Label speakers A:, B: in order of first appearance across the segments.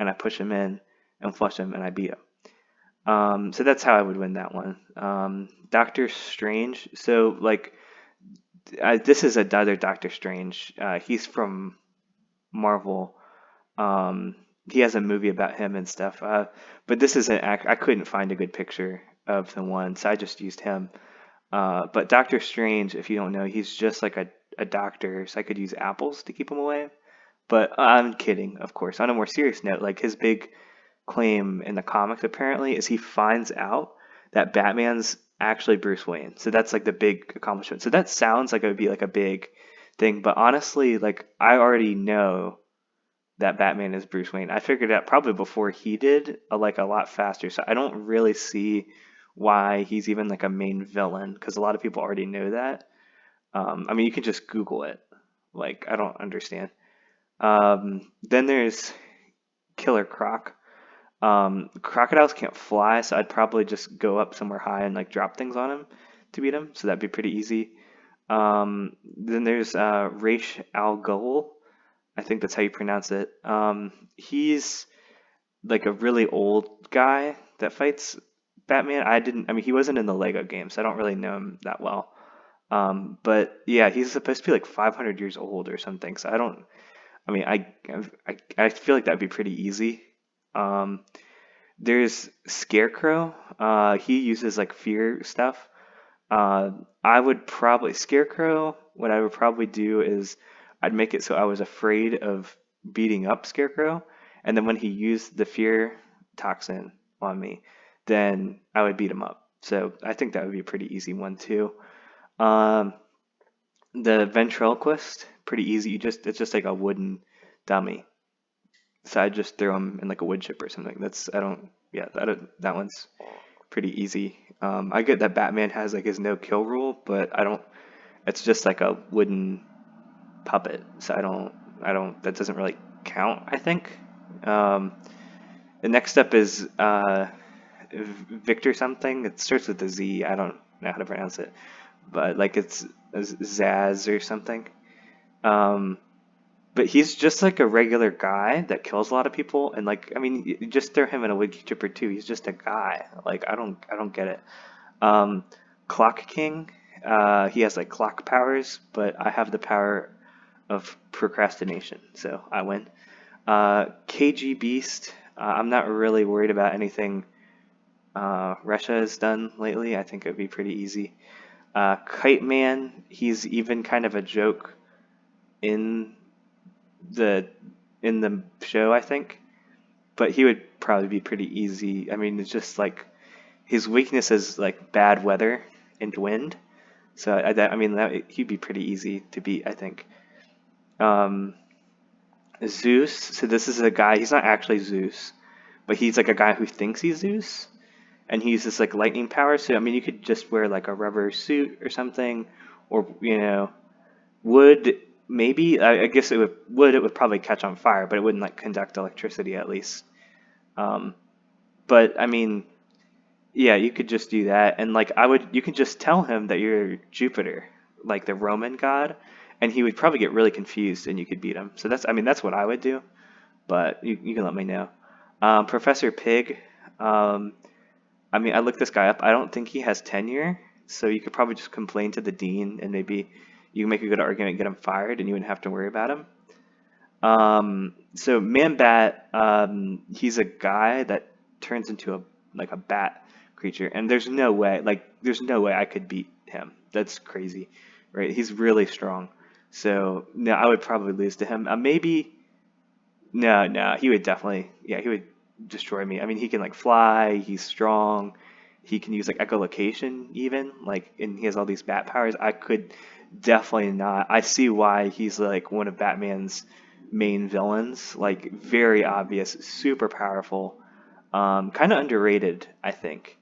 A: and I push him in and flush him and I beat him. So that's how I would win that one. Doctor Strange. So like this is another Doctor Strange. He's from Marvel. Um, he has a movie about him and stuff. But this is an I couldn't find a good picture of the one, so I just used him. But Doctor Strange, if you don't know, he's just like a doctor, so I could use apples to keep him away. But I'm kidding, of course. On a more serious note, like his big claim in the comics apparently is he finds out that Batman's actually Bruce Wayne. So that's like the big accomplishment. So that sounds like it would be like a big thing, but honestly, like I already know that Batman is Bruce Wayne. I figured out probably before he did, like a lot faster. So I don't really see why he's even like a main villain because a lot of people already know that. I mean, you can just Google it. Like, I don't understand. Then there's Killer Croc. Crocodiles can't fly, so I'd probably just go up somewhere high and like drop things on him to beat him. So that'd be pretty easy. Then there's Ra's al Ghul. I think that's how you pronounce it. He's like a really old guy that fights Batman. I mean, he wasn't in the Lego games, so I don't really know him that well. But yeah, he's supposed to be like 500 years old or something. So I don't, I mean, I feel like that'd be pretty easy. Um, there's Scarecrow. He uses like fear stuff. I would probably Scarecrow. What I would probably do is I'd make it so I was afraid of beating up Scarecrow, and then when he used the fear toxin on me, then I would beat him up. So I think that would be a pretty easy one too. Um, the ventriloquist, pretty easy. It's just like a wooden dummy. So I just throw him in like a wood chip or something. That's I don't yeah that one's pretty easy. I get that Batman has like his no kill rule, but I don't. It's just like a wooden puppet, so I don't. That doesn't really count. I think. Um, the next step is Victor something. It starts with a Z. I don't know how to pronounce it, but like it's Zaz or something. Um, but he's just like a regular guy that kills a lot of people, and like I mean, you just throw him in a wood chipper too. He's just a guy. Like I don't get it. Um, Clock King, he has like clock powers, but I have the power of procrastination, so I win. KG Beast, I'm not really worried about anything Russia has done lately. I think it would be pretty easy. Kite Man, he's even kind of a joke in the the show, I think, but he would probably be pretty easy. I mean, it's just like his weakness is like bad weather and wind. So I mean, he'd be pretty easy to beat, I think. Um, Zeus. So this is a guy. He's not actually Zeus, but he's like a guy who thinks he's Zeus, and he uses like lightning power. So I mean, you could just wear like a rubber suit or something, or wood. Maybe I guess it would probably catch on fire, but it wouldn't like conduct electricity at least. Um, but I mean, yeah, you could just do that, and like you could just tell him that you're Jupiter, like the Roman god, and he would probably get really confused, and you could beat him. So I mean, that's what I would do, but you can let me know. Professor Pig, um, I mean, I looked this guy up. I don't think he has tenure, so you could probably just complain to the dean, and maybe you can make a good argument, get him fired, and you wouldn't have to worry about him. So Man Bat, he's a guy that turns into a bat creature, and there's no way I could beat him. That's crazy, right? He's really strong. So no, I would probably lose to him. Maybe no, he would definitely, yeah, he would destroy me. I mean, he can like fly, he's strong, he can use like echolocation even, like, and he has all these bat powers. I could definitely not. I see why he's like one of Batman's main villains, like very obvious, super powerful, kind of underrated, I think.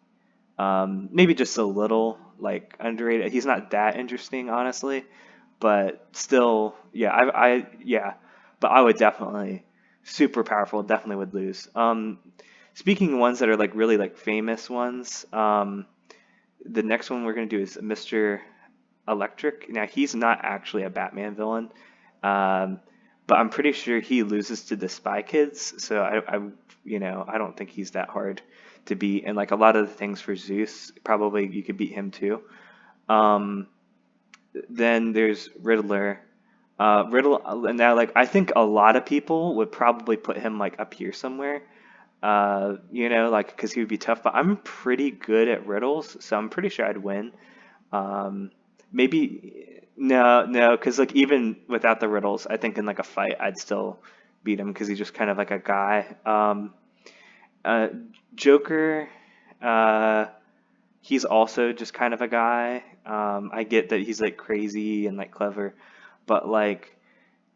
A: Maybe just a little like underrated. He's not that interesting, honestly, but still, yeah, yeah, but I would definitely super powerful. Definitely would lose. Speaking of ones that are like really like famous ones, the next one we're gonna do is Mr. Electric. Now he's not actually a Batman villain, um, but I'm pretty sure he loses to the Spy Kids. So I don't think he's that hard to beat. And like a lot of the things for Zeus, probably you could beat him too. Um, then there's Riddler. And now like I think a lot of people would probably put him like up here somewhere. Like because he would be tough. But I'm pretty good at riddles, so I'm pretty sure I'd win. Um, maybe no, because like even without the riddles, I think in like a fight, I'd still beat him because he's just kind of like a guy. Uh, Joker, uh, he's also just kind of a guy. I get that he's like crazy and like clever, but like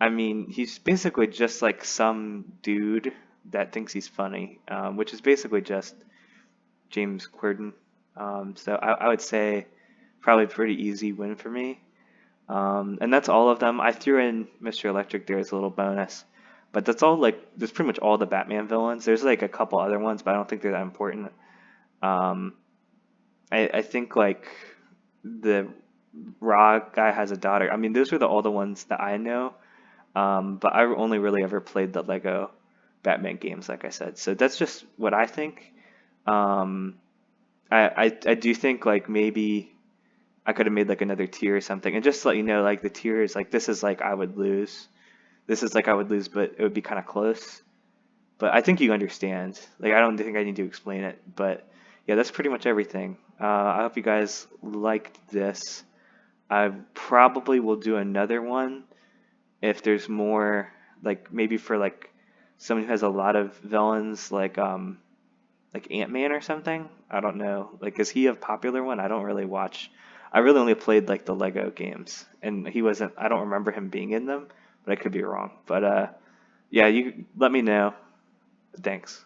A: I mean, he's basically just like some dude that thinks he's funny, which is basically just James Corden. So I would say probably a pretty easy win for me. And that's all of them. I threw in Mr. Electric there as a little bonus, but that's all like that's pretty much all the Batman villains. There's like a couple other ones, but I don't think they're that important. Um, I think like the Raw guy has a daughter. I mean, those are all the ones that I know. But I only really ever played the Lego Batman games, like I said. So that's just what I think. Um, I do think like maybe I could have made like another tier or something. And just to let you know, like the tier is like this is like I would lose. This is like I would lose, but it would be kind of close. But I think you understand. Like I don't think I need to explain it. But yeah, that's pretty much everything. I hope you guys liked this. I probably will do another one if there's more, like maybe for like someone who has a lot of villains, like Ant-Man or something. I don't know. Like, is he a popular one? I don't really watch. I really only played like the Lego games, and he wasn't. I don't remember him being in them, but I could be wrong. But yeah, you let me know. Thanks.